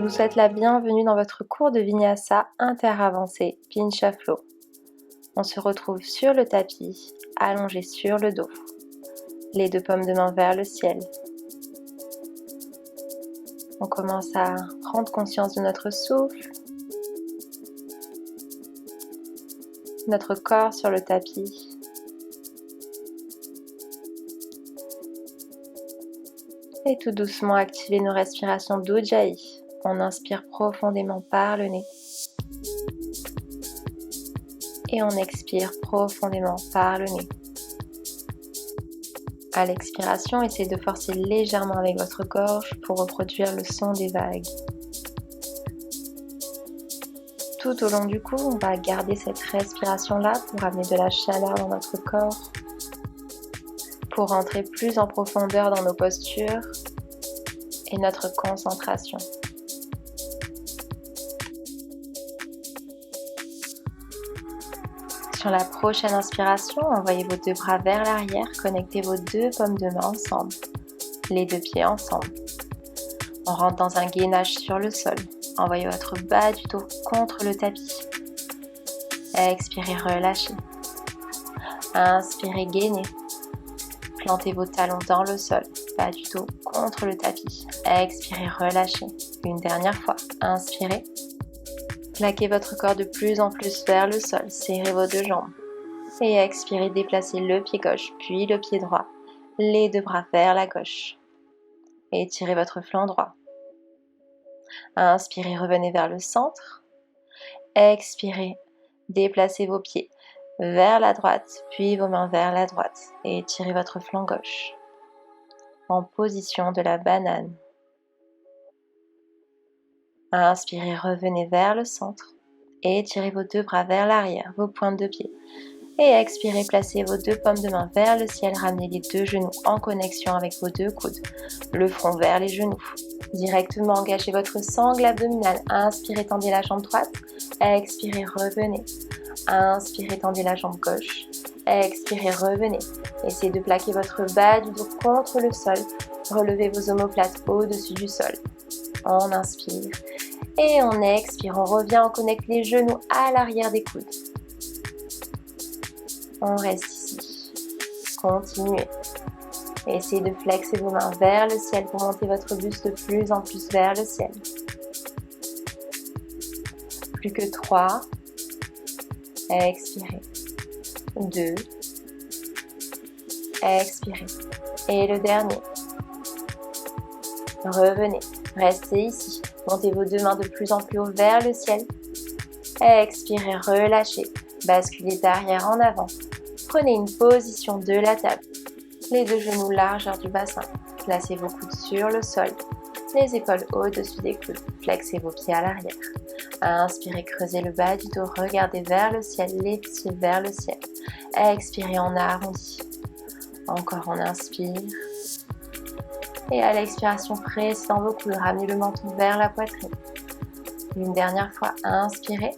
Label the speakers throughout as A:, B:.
A: vous souhaite la bienvenue dans votre cours de Vinyasa interavancé Pincha Flow. On se retrouve sur le tapis, allongé sur le dos, les deux paumes de main vers le ciel. On commence à prendre conscience de notre souffle, notre corps sur le tapis. Et tout doucement activer nos respirations d'Ujjayi. On inspire profondément par le nez. Et on expire profondément par le nez. À l'expiration, essayez de forcer légèrement avec votre gorge pour reproduire le son des vagues. Tout au long du cours, on va garder cette respiration-là pour amener de la chaleur dans notre corps, pour rentrer plus en profondeur dans nos postures et notre concentration. Sur la prochaine inspiration, envoyez vos deux bras vers l'arrière, connectez vos deux paumes de main ensemble, les deux pieds ensemble. On rentre dans un gainage sur le sol. Envoyez votre bas du dos contre le tapis. Expirez, relâchez. Inspirez, gainez. Plantez vos talons dans le sol, bas du dos contre le tapis. Expirez, relâchez. Une dernière fois, inspirez. Plaquez votre corps de plus en plus vers le sol, serrez vos deux jambes. Et expirez, déplacez le pied gauche, puis le pied droit. Les deux bras vers la gauche. Étirez votre flanc droit. Inspirez, revenez vers le centre. Expirez, déplacez vos pieds vers la droite, puis vos mains vers la droite. Et étirez votre flanc gauche. En position de la banane. Inspirez, revenez vers le centre. Et étirez vos deux bras vers l'arrière, vos pointes de pied. Et expirez, placez vos deux paumes de main vers le ciel. Ramenez les deux genoux en connexion avec vos deux coudes. Le front vers les genoux. Directement engagez votre sangle abdominale. Inspirez, tendez la jambe droite. Expirez, revenez. Inspirez, tendez la jambe gauche. Expirez, revenez. Essayez de plaquer votre bas du dos contre le sol. Relevez vos omoplates au-dessus du sol. On inspire. Et on expire. On revient, on connecte les genoux à l'arrière des coudes. On reste ici. Continuez. Essayez de flexer vos mains vers le ciel pour monter votre buste de plus en plus vers le ciel. Plus que 3. Expirez. 2. Expirez. Et le dernier. Revenez. Restez ici. Montez vos deux mains de plus en plus haut vers le ciel. Expirez, relâchez. Basculez derrière en avant. Prenez une position de la table. Les deux genoux largeur du bassin. Placez vos coudes sur le sol. Les épaules au-dessus des coudes. Flexez vos pieds à l'arrière. Inspirez, creusez le bas du dos. Regardez vers le ciel, les pieds vers le ciel. Expirez, on arrondit. Encore, on inspire. Et à l'expiration, pressez dans vos coudes. Ramenez le menton vers la poitrine. Une dernière fois, inspirez.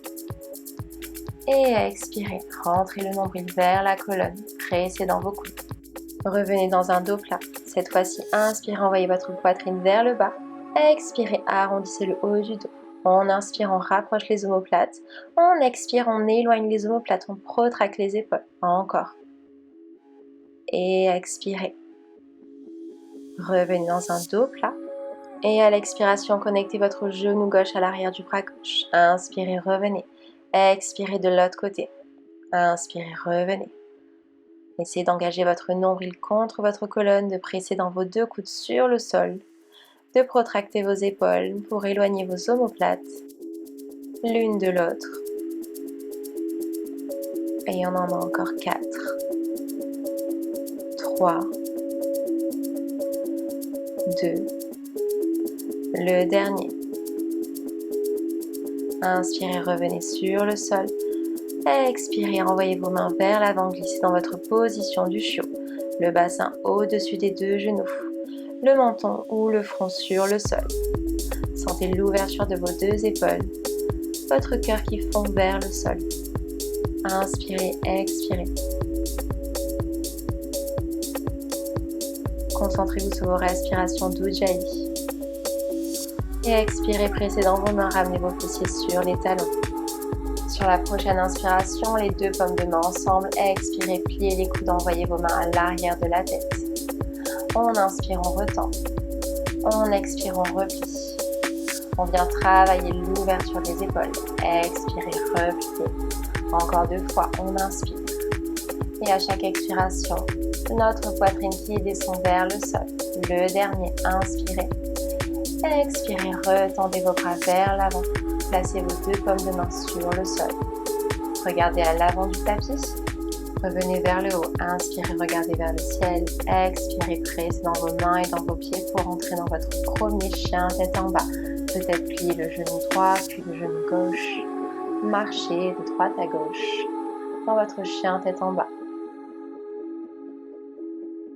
A: Et expirez. Rentrez le nombril vers la colonne. Pressez dans vos coudes. Revenez dans un dos plat. Cette fois-ci, inspirez, envoyez votre poitrine vers le bas. Expirez, arrondissez le haut du dos. On inspire, on rapproche les omoplates. On expire, on éloigne les omoplates. On protracte les épaules. Encore. Et expirez. Revenez dans un dos plat. Et à l'expiration, connectez votre genou gauche à l'arrière du bras gauche. Inspirez, revenez. Expirez de l'autre côté. Inspirez, revenez. Essayez d'engager votre nombril contre votre colonne, de presser dans vos deux coudes sur le sol, de protracter vos épaules pour éloigner vos omoplates l'une de l'autre. Et on en a encore 4, 3, 2, le dernier. Inspirez, revenez sur le sol. Expirez, envoyez vos mains vers l'avant, glissez dans votre position du chiot. Le bassin au-dessus des deux genoux. Le menton ou le front sur le sol. Sentez l'ouverture de vos deux épaules. Votre cœur qui fond vers le sol. Inspirez, expirez. Concentrez-vous sur vos respirations d'Ujjayi. Et expirez, pressez dans vos mains, ramenez vos fessiers sur les talons. Sur la prochaine inspiration, les deux paumes de main ensemble. Expirez, pliez les coudes, envoyez vos mains à l'arrière de la tête. On inspire, on retend. On expire, on replie. On vient travailler l'ouverture des épaules. Expirez, repliez. Encore 2 fois, on inspire. Et à chaque expiration, notre poitrine qui descend vers le sol. Le dernier, inspirez. Expirez, retendez vos bras vers l'avant. Placez vos deux paumes de main sur le sol. Regardez à l'avant du tapis. Revenez vers le haut. Inspirez, regardez vers le ciel. Expirez, pressez dans vos mains et dans vos pieds pour entrer dans votre premier chien tête en bas. Peut-être pliez le genou droit, puis le genou gauche. Marchez de droite à gauche dans votre chien tête en bas.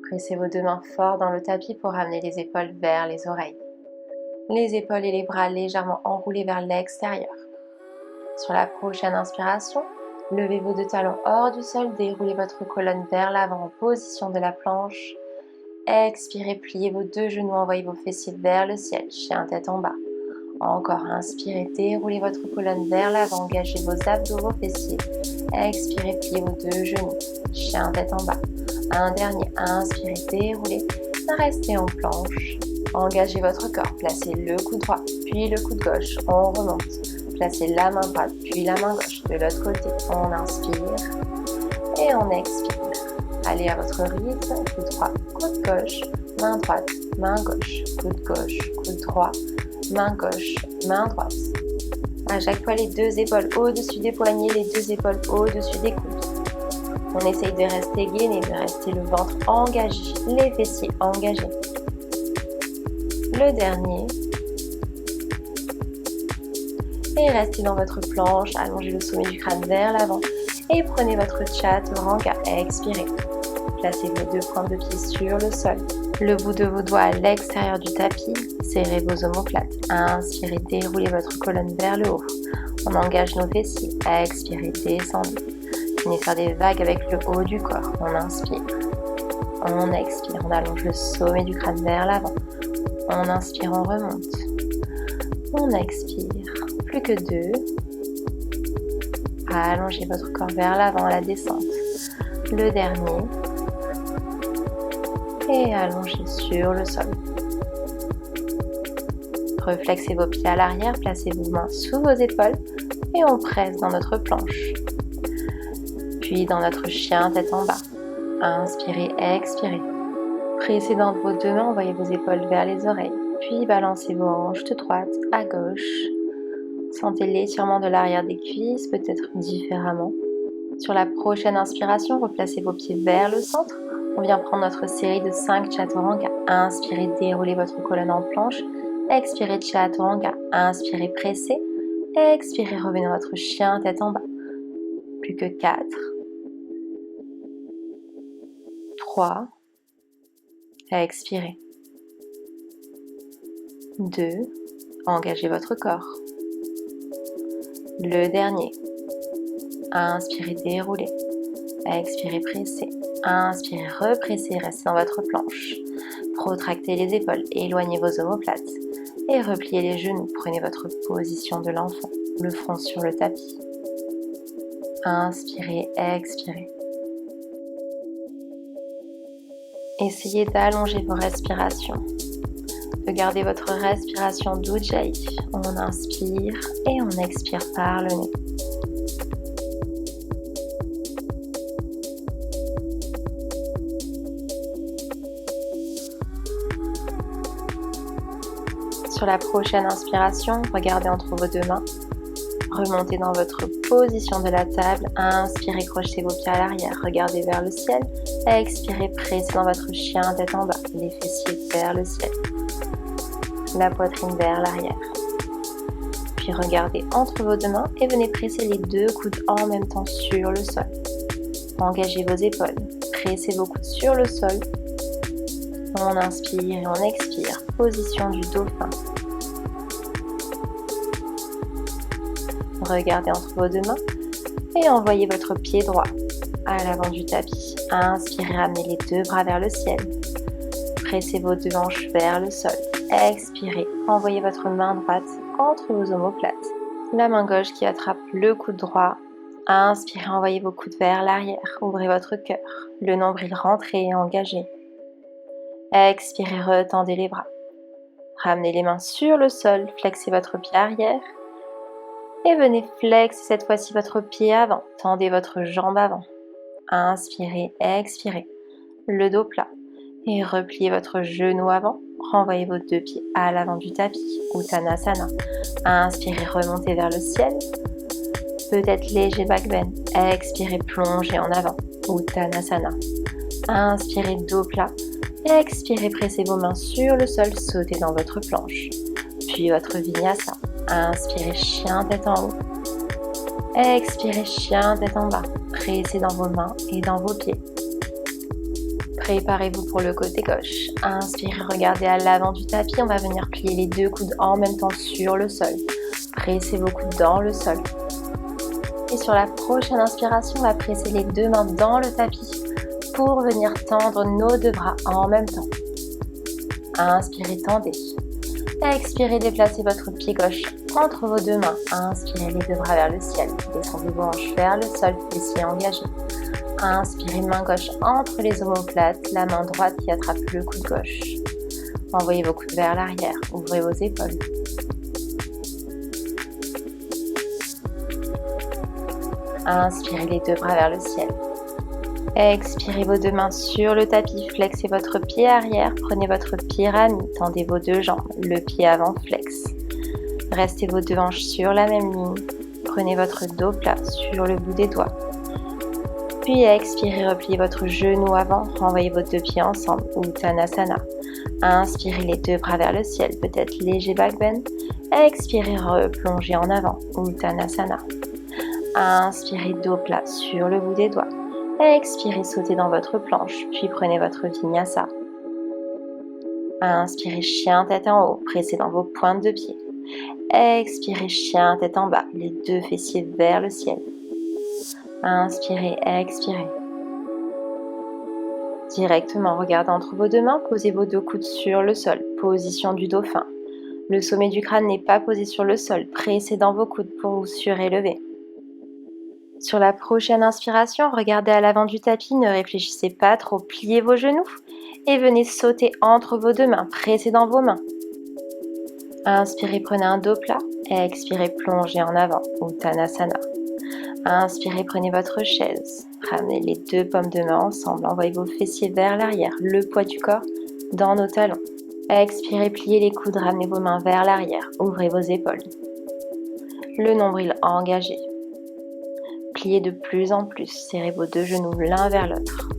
A: Pressez vos deux mains fort dans le tapis pour ramener les épaules vers les oreilles. Les épaules et les bras légèrement enroulés vers l'extérieur. Sur la prochaine inspiration, levez vos deux talons hors du sol, déroulez votre colonne vers l'avant en position de la planche. Expirez, pliez vos deux genoux, envoyez vos fessiers vers le ciel, chien tête en bas. Encore, inspirez, déroulez votre colonne vers l'avant, engagez vos abdos, vos fessiers. Expirez, pliez vos deux genoux, chien tête en bas. Un dernier, inspirez, déroulez, restez en planche. Engagez votre corps, placez le coude droit, puis le coude gauche, on remonte. Placez la main droite, puis la main gauche de l'autre côté. On inspire et on expire. Allez à votre rythme, coude droit, coude gauche, main droite, main gauche, coude droit, main gauche, main droite. À chaque fois, les deux épaules au-dessus des poignets, les deux épaules au-dessus des coudes. On essaye de rester gainé, de rester le ventre engagé, les fessiers engagés. Le dernier. Et restez dans votre planche, allongez le sommet du crâne vers l'avant et prenez votre chaturanga. Expirez. Placez vos deux pointes de pied sur le sol. Le bout de vos doigts à l'extérieur du tapis. Serrez vos omoplates. Inspirez, déroulez votre colonne vers le haut. On engage nos fessiers. Expirez, descendez. Venez faire des vagues avec le haut du corps. On inspire. On expire. On allonge le sommet du crâne vers l'avant. On inspire, on remonte. On expire. Plus que 2. Allongez votre corps vers l'avant à la descente. Le dernier. Et allongez sur le sol. Reflexez vos pieds à l'arrière, placez vos mains sous vos épaules et on presse dans notre planche. Puis dans notre chien tête en bas. Inspirez, expirez. Pressez dans vos deux mains, envoyez vos épaules vers les oreilles. Puis balancez vos hanches de droite à gauche. Sentez l'étirement de l'arrière des cuisses, peut-être différemment. Sur la prochaine inspiration, replacez vos pieds vers le centre. On vient prendre notre série de 5 chaturanga. Inspirez, déroulez votre colonne en planche. Expirez, chaturanga. Inspirez, pressez. Expirez, revenez dans votre chien tête en bas. Plus que 4. 3. Expirez. 2. Engagez votre corps. Le dernier. Inspirez, déroulez. Expirez, pressez. Inspirez, repressez, restez dans votre planche. Protractez les épaules, éloignez vos omoplates. Et repliez les genoux. Prenez votre position de l'enfant, le front sur le tapis. Inspirez, expirez. Essayez d'allonger vos respirations. De garder votre respiration d'Ujjayi. On inspire et on expire par le nez. Sur la prochaine inspiration, regardez entre vos deux mains. Remontez dans votre position de la table. Inspirez, crochetez vos pieds à l'arrière. Regardez vers le ciel. Expirez, pressez dans votre chien tête en bas. Les fessiers vers le ciel. La poitrine vers l'arrière. Puis regardez entre vos deux mains et venez presser les deux coudes en même temps sur le sol. Engagez vos épaules. Pressez vos coudes sur le sol. On inspire et on expire. Position du dauphin. Regardez entre vos deux mains et envoyez votre pied droit à l'avant du tapis. Inspirez, ramenez les deux bras vers le ciel. Pressez vos deux hanches vers le sol. Expirez, renvoyez votre main droite entre vos omoplates. La main gauche qui attrape le coude droit. Inspirez, envoyez vos coudes vers l'arrière. Ouvrez votre cœur. Le nombril rentré et engagé. Expirez, retendez les bras. Ramenez les mains sur le sol. Flexez votre pied arrière. Et venez flexer cette fois-ci votre pied avant. Tendez votre jambe avant. Inspirez, expirez. Le dos plat. Et repliez votre genou avant. Renvoyez vos deux pieds à l'avant du tapis. Uttanasana. Inspirez, remontez vers le ciel. Peut-être léger back bend. Expirez, plongez en avant. Uttanasana. Inspirez, dos plat. Expirez, pressez vos mains sur le sol. Sautez dans votre planche. Puis votre vinyasa. Inspirez, chien tête en haut. Expirez, chien tête en bas. Pressez dans vos mains et dans vos pieds. Préparez-vous pour le côté gauche. Inspirez, regardez à l'avant du tapis. On va venir plier les deux coudes en même temps sur le sol. Pressez vos coudes dans le sol. Et sur la prochaine inspiration, on va presser les deux mains dans le tapis pour venir tendre nos deux bras en même temps. Inspirez, tendez. Expirez, déplacez votre pied gauche entre vos deux mains. Inspirez les deux bras vers le ciel. Descendez vos hanches vers le sol, fessiers engagés. Inspirez, main gauche entre les omoplates, la main droite qui attrape le coude gauche. Envoyez vos coudes vers l'arrière, ouvrez vos épaules. Inspirez les deux bras vers le ciel. Expirez vos deux mains sur le tapis, flexez votre pied arrière, prenez votre pyramide, tendez vos deux jambes, le pied avant flex. Restez vos deux hanches sur la même ligne, prenez votre dos plat sur le bout des doigts. Puis expirez, repliez votre genou avant, renvoyez vos deux pieds ensemble, Uttanasana. Inspirez les deux bras vers le ciel, peut-être léger back bend. Expirez, replongez en avant, Uttanasana. Inspirez, dos plat sur le bout des doigts. Expirez, sautez dans votre planche, puis prenez votre vinyasa. Inspirez, chien tête en haut, pressez dans vos pointes de pied. Expirez, chien tête en bas, les deux fessiers vers le ciel. Inspirez, expirez. Directement, regardez entre vos deux mains, posez vos deux coudes sur le sol, position du dauphin. Le sommet du crâne n'est pas posé sur le sol, pressez dans vos coudes pour vous surélever. Sur la prochaine inspiration, regardez à l'avant du tapis, ne réfléchissez pas trop, pliez vos genoux et venez sauter entre vos deux mains, pressez dans vos mains. Inspirez, prenez un dos plat, expirez, plongez en avant, Uttanasana. Inspirez, prenez votre chaise, ramenez les deux paumes de main ensemble, envoyez vos fessiers vers l'arrière, le poids du corps dans nos talons. Expirez, pliez les coudes, ramenez vos mains vers l'arrière, ouvrez vos épaules. Le nombril engagé. Pliez de plus en plus, serrez vos deux genoux l'un vers l'autre.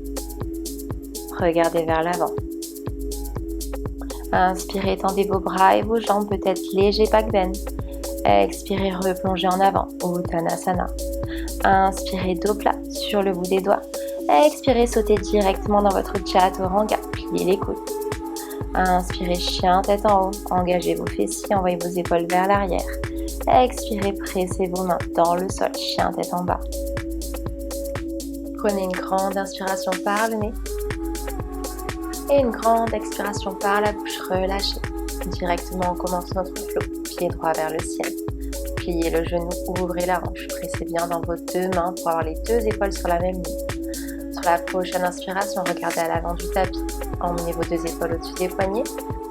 A: Regardez vers l'avant. Inspirez, tendez vos bras et vos jambes, peut-être léger back bend. Expirez, replongez en avant, Uttanasana. Inspirez, dos plat sur le bout des doigts. Expirez, sautez directement dans votre Chaturanga, pliez les coudes. Inspirez, chien tête en haut, engagez vos fessiers, envoyez vos épaules vers l'arrière. Expirez, pressez vos mains dans le sol, chien tête en bas. Prenez une grande inspiration par le nez et une grande expiration par la bouche, relâchez. Directement, on commence notre flow, pied droit vers le ciel. Pliez le genou, ouvrez la hanche, pressez bien dans vos deux mains pour avoir les deux épaules sur la même ligne. Sur la prochaine inspiration, regardez à l'avant du tapis, emmenez vos deux épaules au-dessus des poignets.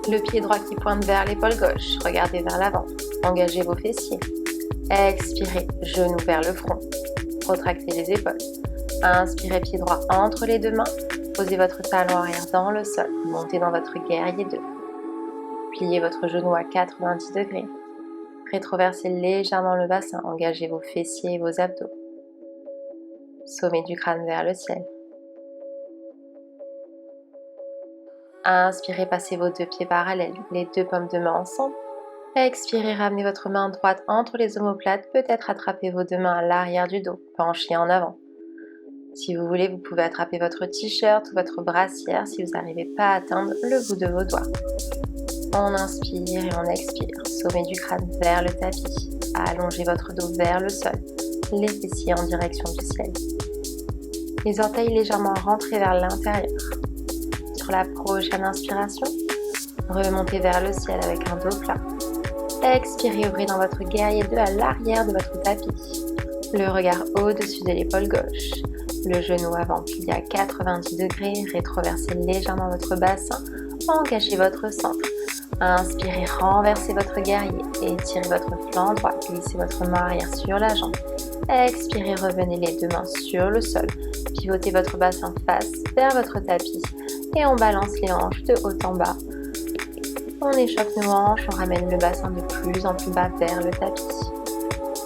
A: Le pied droit qui pointe vers l'épaule gauche, regardez vers l'avant, engagez vos fessiers. Expirez, genou vers le front, retractez les épaules. Inspirez, pied droit entre les deux mains, posez votre talon arrière dans le sol, montez dans votre guerrier 2. Pliez votre genou à 90 degrés. Rétroversez légèrement le bassin, engagez vos fessiers et vos abdos. Sommet du crâne vers le ciel. Inspirez, passez vos deux pieds parallèles, les deux paumes de main ensemble. Expirez, ramenez votre main droite entre les omoplates, peut-être attrapez vos deux mains à l'arrière du dos, penchez en avant. Si vous voulez, vous pouvez attraper votre t-shirt ou votre brassière si vous n'arrivez pas à atteindre le bout de vos doigts. On inspire et on expire, sommet du crâne vers le tapis. Allongez votre dos vers le sol, les fessiers en direction du ciel. Les orteils légèrement rentrés vers l'intérieur. Sur la prochaine inspiration, Remontez vers le ciel avec un dos plat. Expirez, ouvrez dans votre guerrier 2 à l'arrière de votre tapis. Le regard au-dessus de l'épaule gauche. Le genou avant plié à 90 degrés, rétroversez légèrement votre bassin, engagez votre centre. Inspirez, renversez votre guerrier, étirez votre flanc droit, glissez votre main arrière sur la jambe. Expirez, revenez les deux mains sur le sol, pivotez votre bassin face vers votre tapis et on balance les hanches de haut en bas. On échauffe nos hanches, on ramène le bassin de plus en plus bas vers le tapis.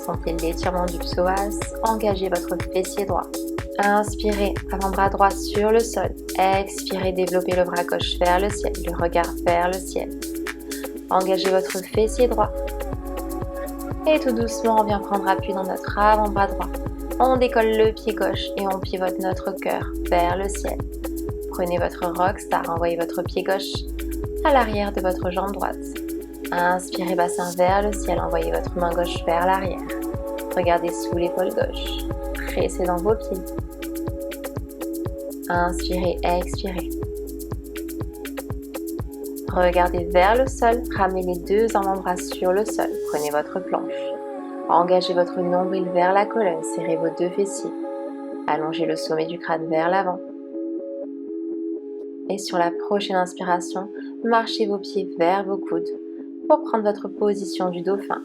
A: Sentez l'étirement du psoas, engagez votre fessier droit. Inspirez, avant-bras droit sur le sol. Expirez, développez le bras gauche vers le ciel, le regard vers le ciel. Engagez votre fessier droit. Et tout doucement, on vient prendre appui dans notre avant-bras droit. On décolle le pied gauche et on pivote notre cœur vers le ciel. Prenez votre rockstar, envoyez votre pied gauche à l'arrière de votre jambe droite. Inspirez, bassin vers le ciel, envoyez votre main gauche vers l'arrière. Regardez sous l'épaule gauche. Pressez dans vos pieds. Inspirez, expirez. Regardez vers le sol, ramenez les deux avant-bras sur le sol. Prenez votre planche. Engagez votre nombril vers la colonne, serrez vos deux fessiers. Allongez le sommet du crâne vers l'avant. Et sur la prochaine inspiration, marchez vos pieds vers vos coudes pour prendre votre position du dauphin.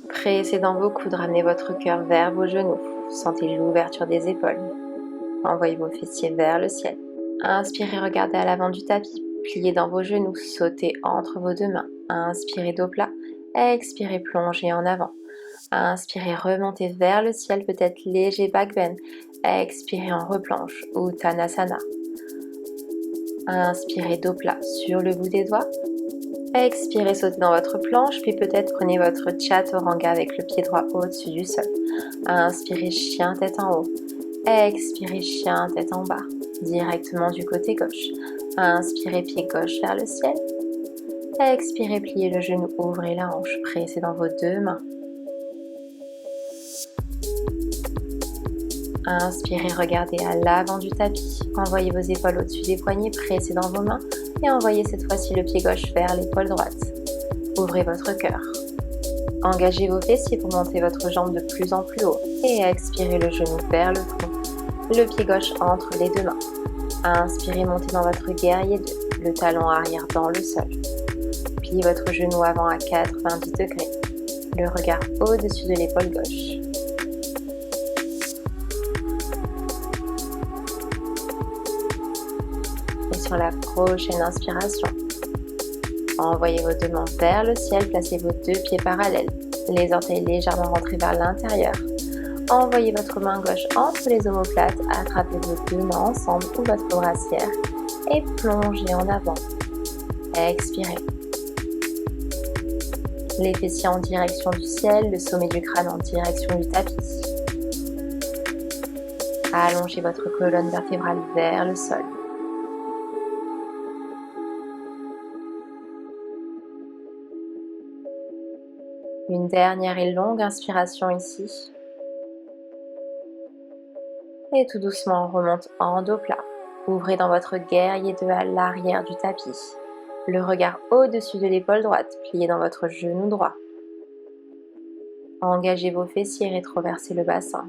A: Pressez dans vos coudes, ramenez votre cœur vers vos genoux. Sentez l'ouverture des épaules. Envoyez vos fessiers vers le ciel. Inspirez, regardez à l'avant du tapis. Pliez dans vos genoux, sautez entre vos deux mains. Inspirez, dos plat. Expirez, plongez en avant. Inspirez, remontez vers le ciel, peut-être léger back bend. Expirez, en replonge, Uttanasana. Inspirez, dos plat sur le bout des doigts. Expirez, sautez dans votre planche, puis peut-être prenez votre chaturanga avec le pied droit au-dessus du sol. Inspirez, chien tête en haut. Expirez, chien tête en bas, directement du côté gauche. Inspirez, pied gauche vers le ciel. Expirez, pliez le genou, ouvrez la hanche, pressez dans vos deux mains. Inspirez, regardez à l'avant du tapis. Envoyez vos épaules au-dessus des poignets, pressez dans vos mains et envoyez cette fois-ci le pied gauche vers l'épaule droite. Ouvrez votre cœur. Engagez vos fessiers pour monter votre jambe de plus en plus haut et expirez le genou vers le tronc. Le pied gauche entre les deux mains. Inspirez, montez dans votre guerrier 2, le talon arrière dans le sol. Pliez votre genou avant à 90 degrés. Le regard au-dessus de l'épaule gauche. Et sur la prochaine inspiration, envoyez vos deux mains vers le ciel, placez vos deux pieds parallèles, les orteils légèrement rentrés vers l'intérieur. Envoyez votre main gauche entre les omoplates, attrapez vos deux mains ensemble ou votre brassière et plongez en avant. Expirez. Les fessiers en direction du ciel, le sommet du crâne en direction du tapis. Allongez votre colonne vertébrale vers le sol. Une dernière et longue inspiration ici. Et tout doucement, on remonte en dos plat. Ouvrez dans votre guerrier 2 à l'arrière du tapis. Le regard au-dessus de l'épaule droite, plié dans votre genou droit. Engagez vos fessiers, rétroversez le bassin.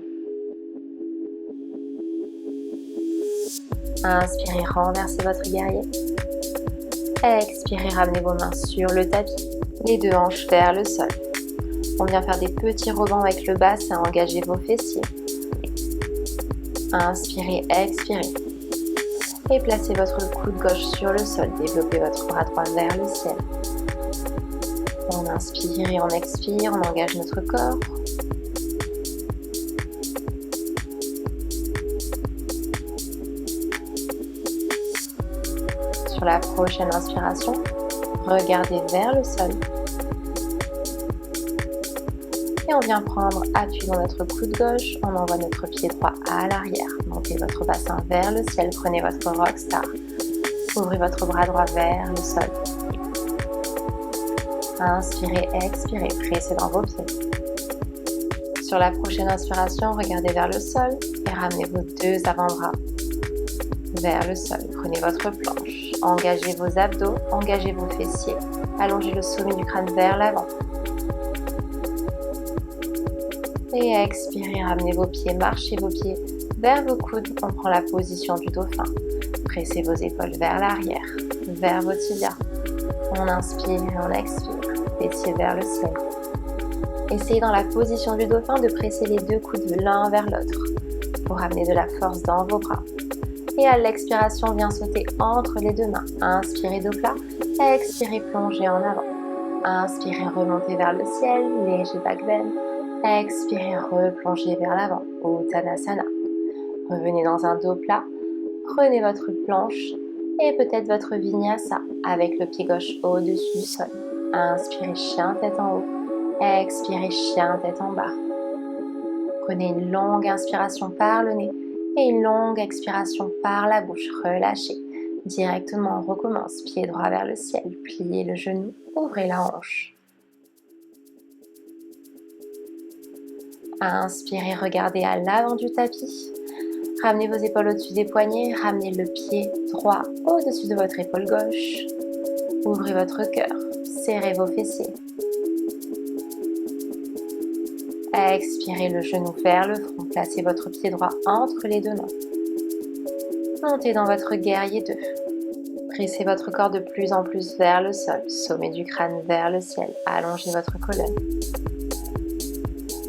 A: Inspirez, renversez votre guerrier. Expirez, ramenez vos mains sur le tapis, les deux hanches vers le sol. On vient faire des petits rebonds avec le bassin, engagez vos fessiers. Inspirez, expirez. Et placez votre coude gauche sur le sol, développez votre bras droit vers le ciel. On inspire et on expire, on engage notre corps. Sur la prochaine inspiration, regardez vers le sol. Et on vient prendre appui dans notre coude gauche, on envoie notre pied droit à l'arrière. Montez votre bassin vers le ciel, prenez votre rockstar. Ouvrez votre bras droit vers le sol. Inspirez, expirez, pressez dans vos pieds. Sur la prochaine inspiration, regardez vers le sol et ramenez vos deux avant-bras vers le sol. Prenez votre planche, Engagez vos abdos, engagez vos fessiers. Allongez le sommet du crâne vers l'avant. Et expirez, ramenez vos pieds, marchez vos pieds vers vos coudes. On prend la position du dauphin. Pressez vos épaules vers l'arrière, vers vos tibias. On inspire et on expire. Fessiers vers le ciel. Essayez dans la position du dauphin de presser les deux coudes l'un vers l'autre pour amener de la force dans vos bras. Et à l'expiration, viens sauter entre les deux mains. Inspirez dos plat, expirez, plongez en avant. Inspirez, remontez vers le ciel, léger back bend. Expirez, replongez vers l'avant, Uttanasana. Revenez dans un dos plat, prenez votre planche et peut-être votre vinyasa avec le pied gauche au-dessus du sol. Inspirez, chien tête en haut. Expirez, chien tête en bas. Prenez une longue inspiration par le nez et une longue expiration par la bouche. Relâchez. Directement, on recommence. Pied droit vers le ciel. Pliez le genou, ouvrez la hanche. Inspirez, regardez à l'avant du tapis. Ramenez vos épaules au-dessus des poignets. Ramenez le pied droit au-dessus de votre épaule gauche. Ouvrez votre cœur. Serrez vos fessiers. Expirez le genou vers le front. Placez votre pied droit entre les deux mains. Montez dans votre guerrier 2. Pressez votre corps de plus en plus vers le sol. Sommet du crâne vers le ciel. Allongez votre colonne.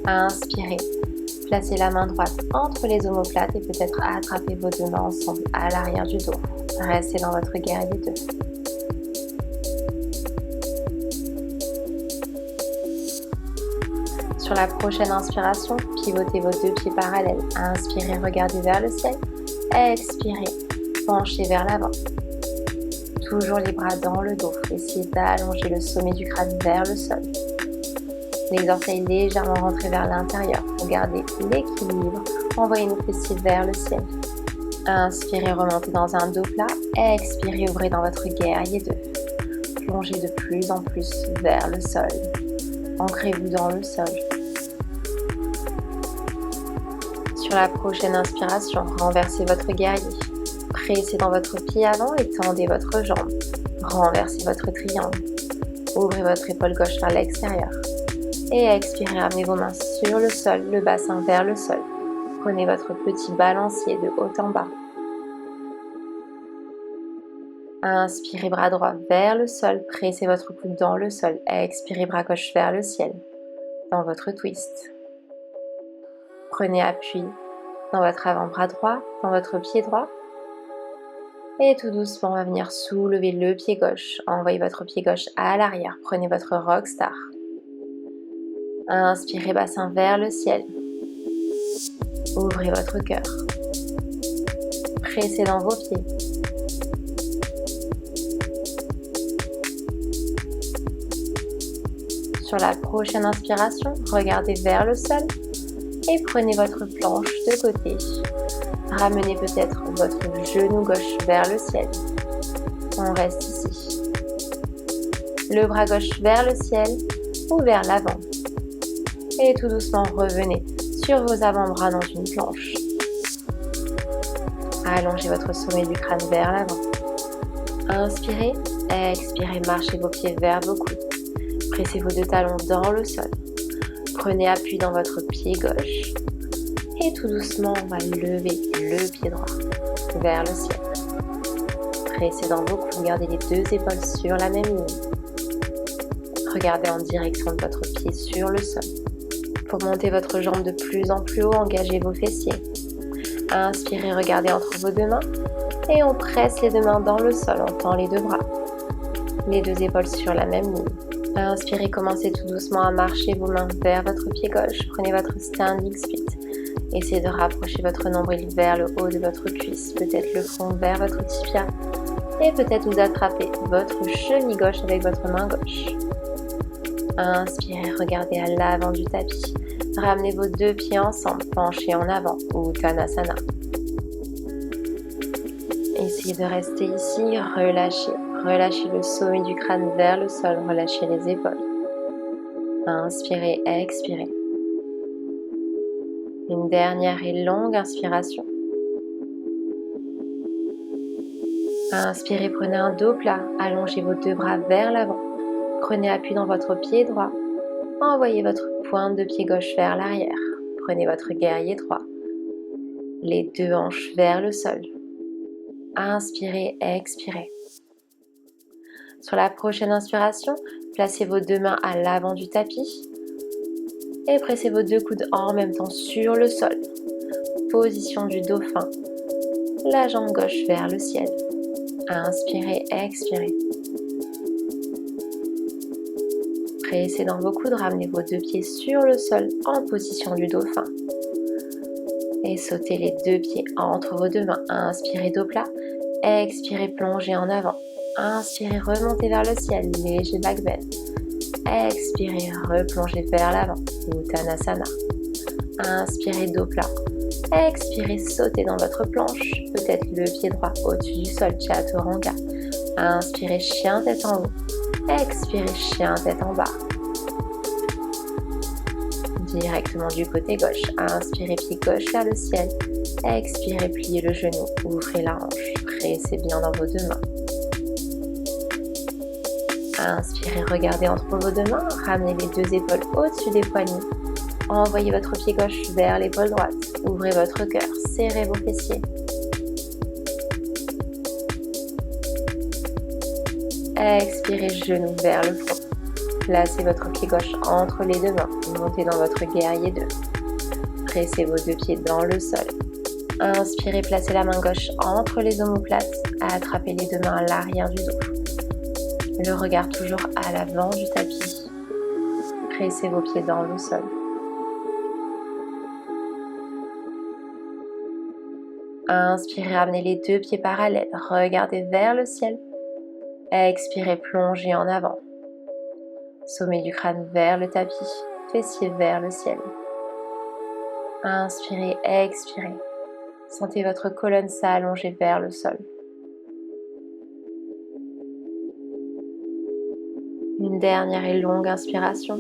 A: Inspirez. Placez la main droite entre les omoplates et peut-être attrapez vos deux mains ensemble à l'arrière du dos. Restez dans votre guerrier 2. Sur la prochaine inspiration, pivotez vos deux pieds parallèles. Inspirez, regardez vers le ciel. Expirez, penchez vers l'avant. Toujours les bras dans le dos. Essayez d'allonger le sommet du crâne vers le sol. Les orteils légèrement rentrés vers l'intérieur pour garder l'équilibre. Envoyez nos fessiers vers le ciel. Inspirez, remontez dans un dos plat. Expirez, ouvrez dans votre guerrier 2. Plongez de plus en plus vers le sol. Ancrez-vous dans le sol. Sur la prochaine inspiration, renversez votre guerrier. Pressez dans votre pied avant et tendez votre jambe. Renversez votre triangle. Ouvrez votre épaule gauche vers l'extérieur. Et expirez, ramenez vos mains sur le sol, le bassin vers le sol. Prenez votre petit balancier de haut en bas. Inspirez, bras droit vers le sol, pressez votre coude dans le sol. Expirez, bras gauche vers le ciel, dans votre twist. Prenez appui dans votre avant-bras droit, dans votre pied droit. Et tout doucement, on va venir soulever le pied gauche. Envoyez votre pied gauche à l'arrière. Prenez votre rockstar. Inspirez, bassin vers le ciel. Ouvrez votre cœur. Pressez dans vos pieds. Sur la prochaine inspiration, regardez vers le sol et prenez votre planche de côté. Ramenez peut-être votre genou gauche vers le ciel. On reste ici. Le bras gauche vers le ciel ou vers l'avant. Et tout doucement, revenez sur vos avant-bras dans une planche. Allongez votre sommet du crâne vers l'avant. Inspirez, expirez, marchez vos pieds vers vos coudes. Pressez vos deux talons dans le sol. Prenez appui dans votre pied gauche. Et tout doucement, on va lever le pied droit vers le ciel. Pressez dans vos coudes, gardez les deux épaules sur la même ligne. Regardez en direction de votre pied sur le sol. Pour monter votre jambe de plus en plus haut, engagez vos fessiers. Inspirez, regardez entre vos deux mains. Et on presse les deux mains dans le sol, on tend les deux bras. Les deux épaules sur la même ligne. Inspirez, commencez tout doucement à marcher vos mains vers votre pied gauche. Prenez votre standing split. Essayez de rapprocher votre nombril vers le haut de votre cuisse. Peut-être le front vers votre tibia. Et peut-être vous attrapez votre cheville gauche avec votre main gauche. Inspirez, regardez à l'avant du tapis. Ramenez vos deux pieds ensemble, penchez en avant, Uttanasana. Essayez de rester ici, relâchez. Relâchez le sommet du crâne vers le sol, relâchez les épaules. Inspirez, expirez. Une dernière et longue inspiration. Inspirez, prenez un dos plat, allongez vos deux bras vers l'avant. Prenez appui dans votre pied droit. Envoyez votre pointe de pied gauche vers l'arrière. Prenez votre guerrier droit. Les deux hanches vers le sol. Inspirez, expirez. Sur la prochaine inspiration, placez vos deux mains à l'avant du tapis et pressez vos deux coudes en même temps sur le sol. Position du dauphin. La jambe gauche vers le ciel. Inspirez, expirez. Pressez dans vos coudes, ramenez vos deux pieds sur le sol en position du dauphin. Et sautez les deux pieds entre vos deux mains. Inspirez, dos plat. Expirez, plongez en avant. Inspirez, remontez vers le ciel, léger back bend. Expirez, replongez vers l'avant, Uttanasana. Inspirez, dos plat. Expirez, sautez dans votre planche, peut-être le pied droit au-dessus du sol, Chaturanga. Inspirez, chien tête en haut. Expirez, chien tête en bas. Directement du côté gauche. Inspirez, pied gauche vers le ciel. Expirez, pliez le genou, ouvrez la hanche. Pressez bien dans vos deux mains. Inspirez, regardez entre vos deux mains. Ramenez les deux épaules au-dessus des poignets. Envoyez votre pied gauche vers l'épaule droite. Ouvrez votre cœur, serrez vos fessiers. Expirez, genou vers le front. Placez votre pied gauche entre les deux mains. Montez dans votre guerrier 2. Pressez vos deux pieds dans le sol. Inspirez, placez la main gauche entre les omoplates. Attrapez les deux mains à l'arrière du dos. Le regard toujours à l'avant du tapis. Pressez vos pieds dans le sol. Inspirez, ramenez les deux pieds parallèles. Regardez vers le ciel. Expirez, plongez en avant. Sommet du crâne vers le tapis. Fessiers vers le ciel. Inspirez, expirez. Sentez votre colonne s'allonger vers le sol. Une dernière et longue inspiration.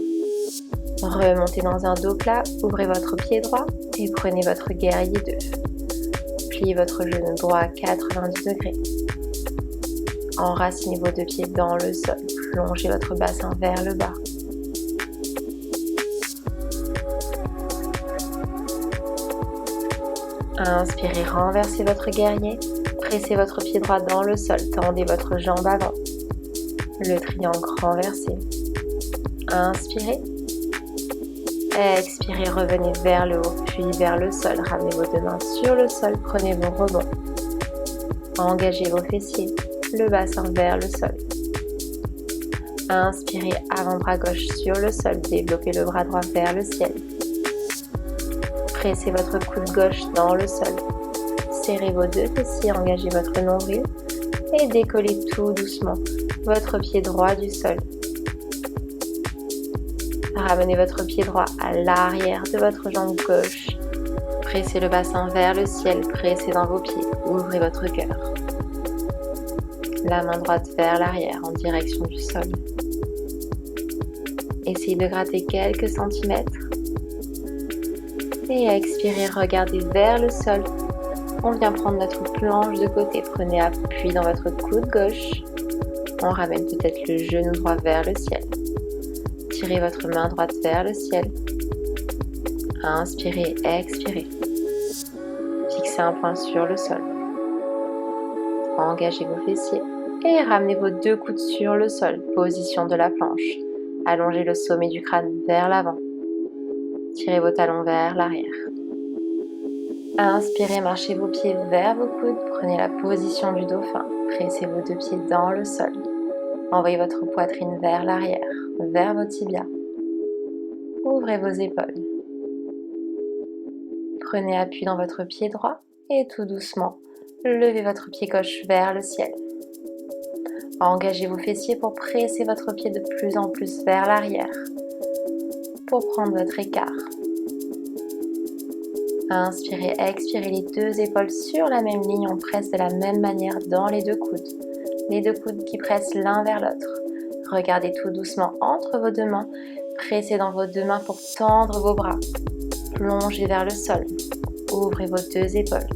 A: Remontez dans un dos plat, ouvrez votre pied droit et prenez votre guerrier 2. Pliez votre genou droit à 90 degrés. Enracinez vos deux pieds dans le sol. Plongez votre bassin vers le bas. Inspirez, renversez votre guerrier. Pressez votre pied droit dans le sol. Tendez votre jambe avant. Le triangle renversé. Inspirez. Expirez, revenez vers le haut, puis vers le sol. Ramenez vos deux mains sur le sol. Prenez vos rebonds. Engagez vos fessiers. Le bassin vers le sol. Inspirez, avant-bras gauche sur le sol. Développez le bras droit vers le ciel. Pressez votre coude gauche dans le sol. Serrez vos deux fessiers, engagez votre nombril et décollez tout doucement votre pied droit du sol. Ramenez votre pied droit à l'arrière de votre jambe gauche. Pressez le bassin vers le ciel, pressez dans vos pieds, ouvrez votre cœur. La main droite vers l'arrière en direction du sol. Essayez de gratter quelques centimètres. Et expirez, regardez vers le sol. On vient prendre notre planche de côté. Prenez appui dans votre coude gauche. On ramène peut-être le genou droit vers le ciel. Tirez votre main droite vers le ciel. Inspirez, expirez. Fixez un point sur le sol. Engagez vos fessiers et ramenez vos deux coudes sur le sol. Position de la planche. Allongez le sommet du crâne vers l'avant. Tirez vos talons vers l'arrière. Inspirez, marchez vos pieds vers vos coudes. Prenez la position du dauphin. Pressez vos deux pieds dans le sol. Envoyez votre poitrine vers l'arrière, vers vos tibias. Ouvrez vos épaules. Prenez appui dans votre pied droit et tout doucement, levez votre pied gauche vers le ciel. Engagez vos fessiers pour presser votre pied de plus en plus vers l'arrière, pour prendre votre écart. Inspirez, expirez les deux épaules sur la même ligne, on presse de la même manière dans les deux coudes. Les deux coudes qui pressent l'un vers l'autre. Regardez tout doucement entre vos deux mains, pressez dans vos deux mains pour tendre vos bras. Plongez vers le sol, ouvrez vos deux épaules.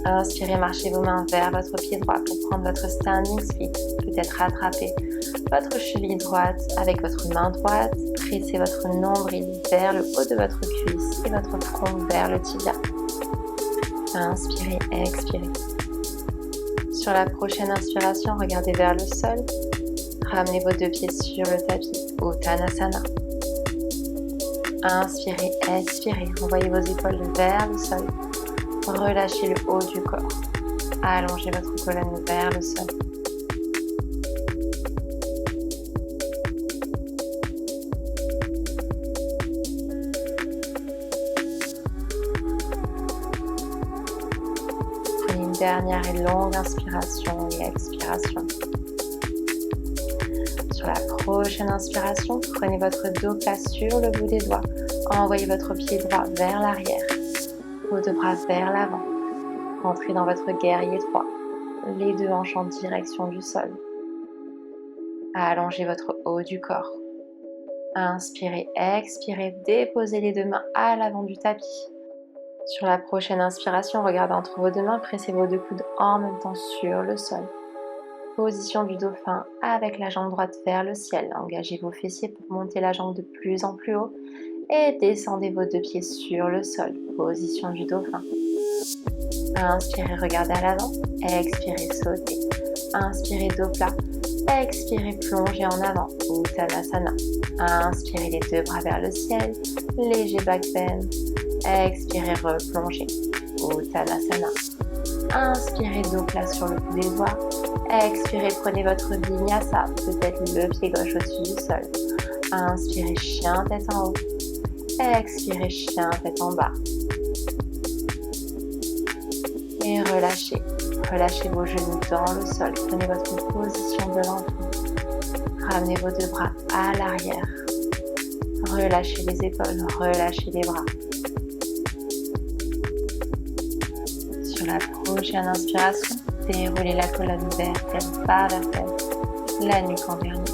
A: Inspirez, marchez vos mains vers votre pied droit pour prendre votre standing split. Peut-être rattraper votre cheville droite avec votre main droite. Pressez votre nombril vers le haut de votre cuisse et votre front vers le tibia. Inspirez, expirez. Sur la prochaine inspiration, regardez vers le sol. Ramenez vos deux pieds sur le tapis, Uttanasana. Inspirez, expirez. Envoyez vos épaules vers le sol. Relâchez le haut du corps. Allongez votre colonne vers le sol. Prenez une dernière et longue inspiration et expiration. Sur la prochaine inspiration, prenez votre dos plat sur le bout des doigts. Envoyez votre pied droit vers l'arrière. Vos deux bras vers l'avant. Entrez dans votre guerrier droit. Les deux hanches en direction du sol. Allongez votre haut du corps. Inspirez, expirez. Déposez les deux mains à l'avant du tapis. Sur la prochaine inspiration, regardez entre vos deux mains. Pressez vos deux coudes en même temps sur le sol. Position du dauphin avec la jambe droite vers le ciel. Engagez vos fessiers pour monter la jambe de plus en plus haut. Et descendez vos deux pieds sur le sol. Position du dauphin. Inspirez, regardez à l'avant. Expirez, sautez. Inspirez, dos plat. Expirez, plongez en avant. Uttanasana. Inspirez les deux bras vers le ciel. Léger back bend. Expirez, replongez. Uttanasana. Inspirez, dos plat sur le bout des doigts. Expirez, prenez votre vinyasa. Peut-être le pied gauche au-dessus du sol. Inspirez, chien tête en haut. Expirez, chien tête en bas. Et relâchez. Relâchez vos genoux dans le sol. Prenez votre position de l'enfant. Ramenez vos deux bras à l'arrière. Relâchez les épaules, relâchez les bras. Sur la prochaine inspiration, déroulez la colonne vertèbre par vertèbre, la nuque en dernier.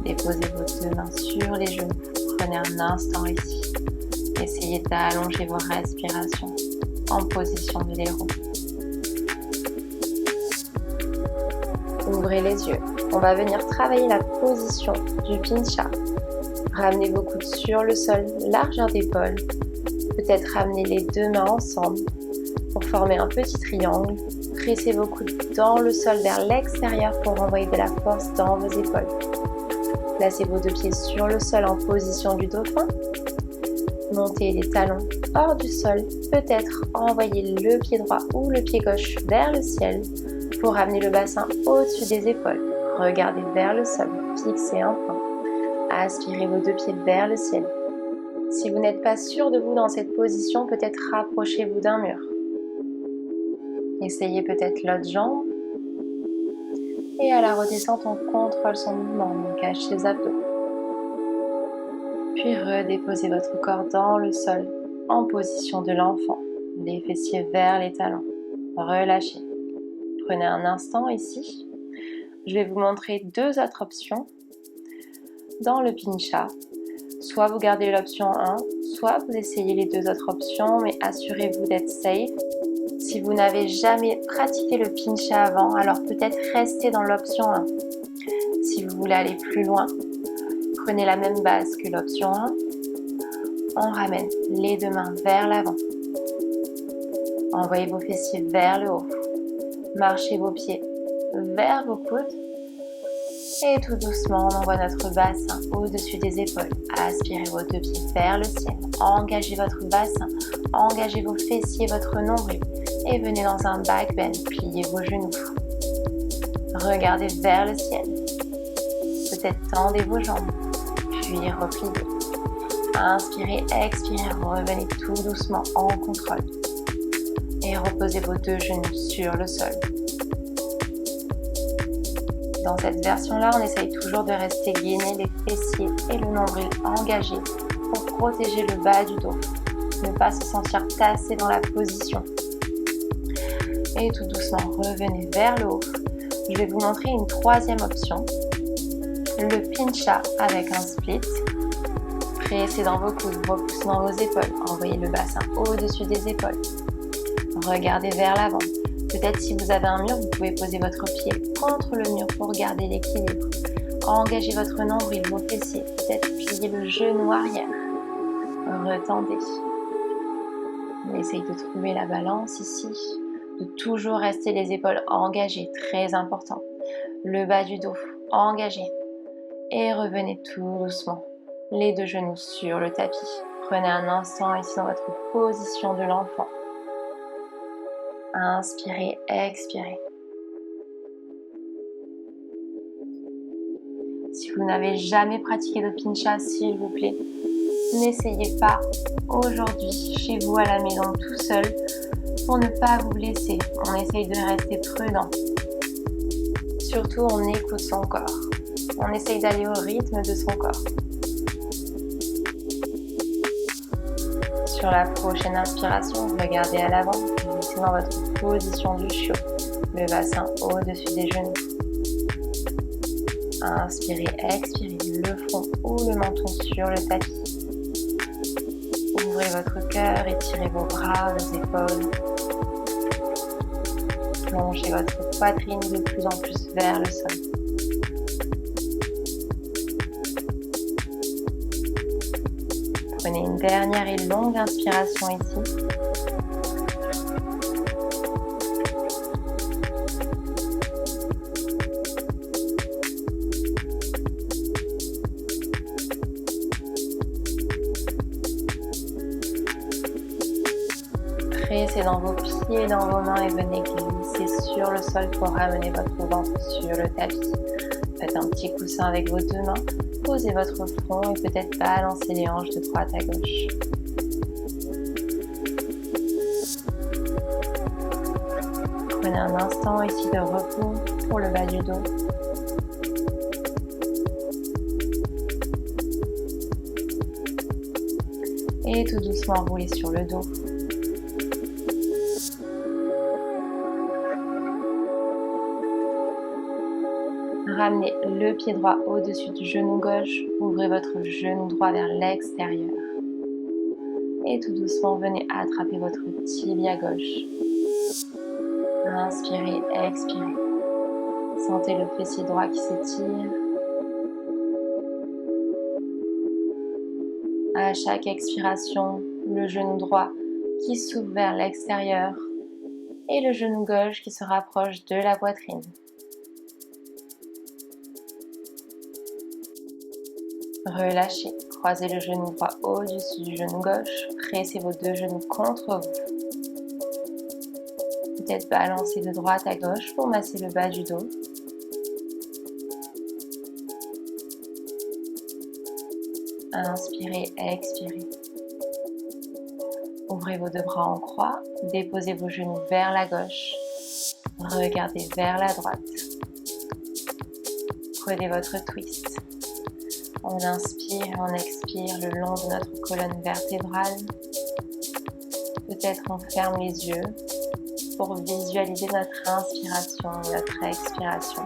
A: Déposez vos deux mains sur les genoux. Prenez un instant ici. Essayez d'allonger vos respirations en position de l'héros. Ouvrez les yeux. On va venir travailler la position du pincha. Ramenez vos coudes sur le sol, largeur d'épaule. Peut-être ramenez les deux mains ensemble pour former un petit triangle. Pressez vos coudes dans le sol vers l'extérieur pour envoyer de la force dans vos épaules. Placez vos deux pieds sur le sol en position du dauphin. Montez les talons hors du sol. Peut-être envoyez le pied droit ou le pied gauche vers le ciel pour ramener le bassin au-dessus des épaules. Regardez vers le sol. Fixez un point. Aspirez vos deux pieds vers le ciel. Si vous n'êtes pas sûr de vous dans cette position, peut-être rapprochez-vous d'un mur. Essayez peut-être l'autre jambe. Et à la redescente, on contrôle son mouvement, on cache ses abdos. Puis redéposez votre corps dans le sol, en position de l'enfant. Les fessiers vers les talons. Relâchez. Prenez un instant ici. Je vais vous montrer deux autres options. Dans le pincha, soit vous gardez l'option 1, soit vous essayez les deux autres options, mais assurez-vous d'être safe. Si vous n'avez jamais pratiqué le pincha avant, alors peut-être restez dans l'option 1. Si vous voulez aller plus loin, prenez la même base que l'option 1. On ramène les deux mains vers l'avant. Envoyez vos fessiers vers le haut. Marchez vos pieds vers vos coudes. Et tout doucement, on envoie notre bassin au-dessus des épaules. Aspirez vos deux pieds vers le ciel. Engagez votre bassin. Engagez vos fessiers, votre nombril. Et venez dans un back bend. Pliez vos genoux. Regardez vers le ciel. Peut-être tendez vos jambes. Puis repliez. Inspirez, expirez. Revenez tout doucement en contrôle. Et reposez vos deux genoux sur le sol. Dans cette version-là, on essaye toujours de rester gainé, les fessiers et le nombril engagés pour protéger le bas du dos. Ne pas se sentir tassé dans la position. Et tout doucement, revenez vers le haut. Je vais vous montrer une troisième option. Le pincha avec un split. Pressez dans vos coudes, repoussez dans vos épaules. Envoyez le bassin au-dessus des épaules. Regardez vers l'avant. Peut-être si vous avez un mur, vous pouvez poser votre pied contre le mur pour garder l'équilibre. Engagez votre nombril, vos fessiers. Peut-être pliez le genou arrière. Retendez. Essayez de trouver la balance ici. De toujours rester les épaules engagées, très important. Le bas du dos engagé. Et revenez tout doucement. Les deux genoux sur le tapis. Prenez un instant ici dans votre position de l'enfant. Inspirez, expirez. Si vous n'avez jamais pratiqué de pincha, s'il vous plaît, n'essayez pas aujourd'hui chez vous à la maison tout seul pour ne pas vous blesser. On essaye de rester prudent. Surtout, on écoute son corps. On essaye d'aller au rythme de son corps. Sur la prochaine inspiration, regardez à l'avant, glissez dans votre position du chiot, le bassin au-dessus des genoux. Inspirez, expirez, le front ou le menton sur le tapis. Ouvrez votre cœur, étirez vos bras, vos épaules. Plongez votre poitrine de plus en plus vers le sol. Prenez une dernière et longue inspiration ici. Pressez dans vos pieds et dans vos mains et venez glisser sur le sol pour ramener votre ventre sur le tapis. Faites un petit coussin avec vos deux mains. Posez votre front et peut-être balancez les hanches de droite à gauche. Prenez un instant ici de repos pour le bas du dos. Et tout doucement roulez sur le dos. Ramenez le pied droit au-dessus du genou gauche. Ouvrez votre genou droit vers l'extérieur. Et tout doucement, venez attraper votre tibia gauche. Inspirez, expirez. Sentez le fessier droit qui s'étire. À chaque expiration, le genou droit qui s'ouvre vers l'extérieur et le genou gauche qui se rapproche de la poitrine. Relâchez, croisez le genou droit au-dessus du genou gauche, pressez vos deux genoux contre vous. Peut-être balancez de droite à gauche pour masser le bas du dos. Inspirez, expirez. Ouvrez vos deux bras en croix, déposez vos genoux vers la gauche, regardez vers la droite. Prenez votre twist. On inspire et on expire le long de notre colonne vertébrale. Peut-être on ferme les yeux pour visualiser notre inspiration et notre expiration.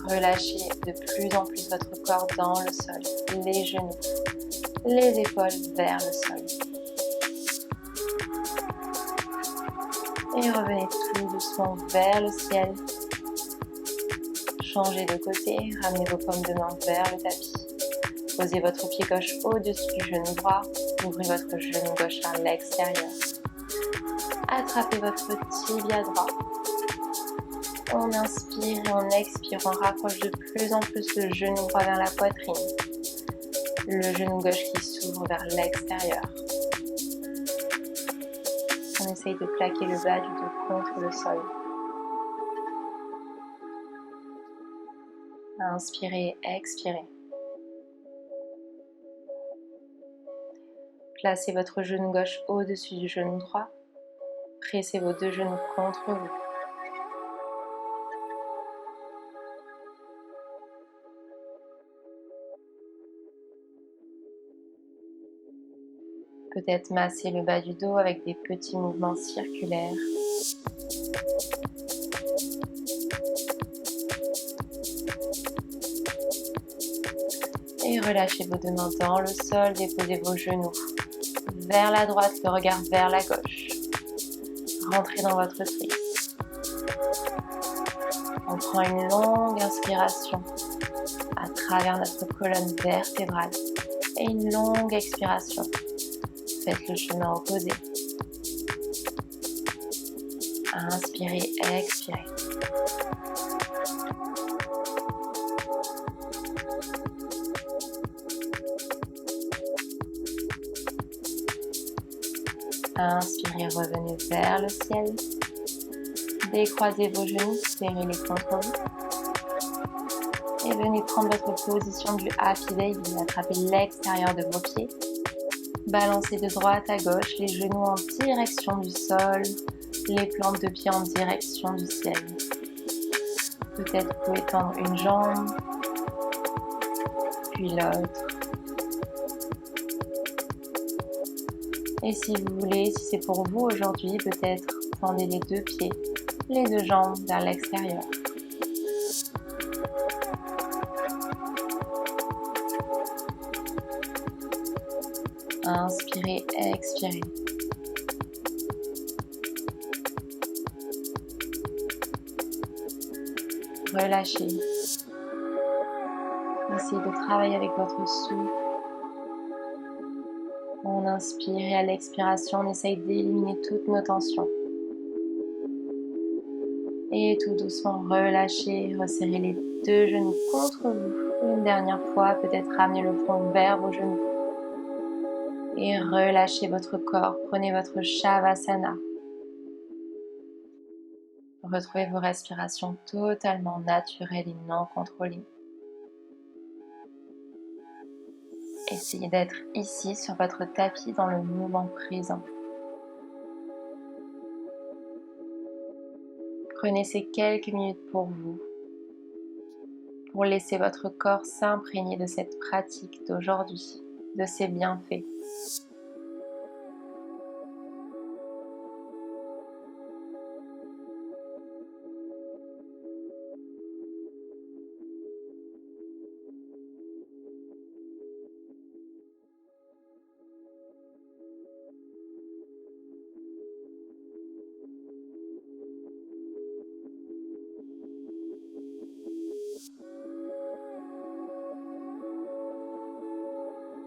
A: Relâchez de plus en plus votre corps dans le sol, les genoux, les épaules vers le sol. Et revenez tout doucement vers le ciel. Changez de côté, ramenez vos paumes de main vers le tapis. Posez votre pied gauche au-dessus du genou droit. Ouvrez votre genou gauche vers l'extérieur. Attrapez votre tibia droit. On inspire et on expire. On rapproche de plus en plus le genou droit vers la poitrine. Le genou gauche qui s'ouvre vers l'extérieur. On essaye de plaquer le bas du dos contre le sol. Inspirez, expirez. Placez votre genou gauche au-dessus du genou droit. Pressez vos deux genoux contre vous. Peut-être masser le bas du dos avec des petits mouvements circulaires. Et relâchez vos deux mains dans le sol, déposez vos genoux vers la droite, le regard vers la gauche. Rentrez dans votre trice. On prend une longue inspiration à travers notre colonne vertébrale et une longue expiration. Faites le chemin opposé. Inspirez, expirez. Inspirez, revenez vers le ciel. Décroisez vos genoux, serrez-les contre vous. Et venez prendre votre position du Happy Baby. Attrapez l'extérieur de vos pieds. Balancez de droite à gauche, les genoux en direction du sol, les plantes de pied en direction du ciel. Peut-être vous pouvez tendre une jambe, puis l'autre. Et si vous voulez, si c'est pour vous aujourd'hui, peut-être tendez les deux pieds, les deux jambes vers l'extérieur. Inspirez, expirez. Relâchez. Essayez de travailler avec votre souffle. On inspire et à l'expiration, on essaye d'éliminer toutes nos tensions. Et tout doucement, relâchez, resserrez les deux genoux contre vous. Une dernière fois, peut-être ramenez le front vers vos genoux. Et relâchez votre corps, prenez votre Shavasana. Retrouvez vos respirations totalement naturelles et non contrôlées. Essayez d'être ici sur votre tapis dans le moment présent. Prenez ces quelques minutes pour vous, pour laisser votre corps s'imprégner de cette pratique d'aujourd'hui, de ses bienfaits.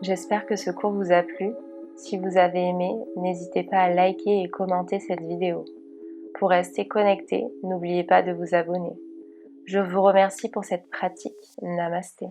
A: J'espère que ce cours vous a plu. Si vous avez aimé, n'hésitez pas à liker et commenter cette vidéo. Pour rester connecté, n'oubliez pas de vous abonner. Je vous remercie pour cette pratique. Namasté.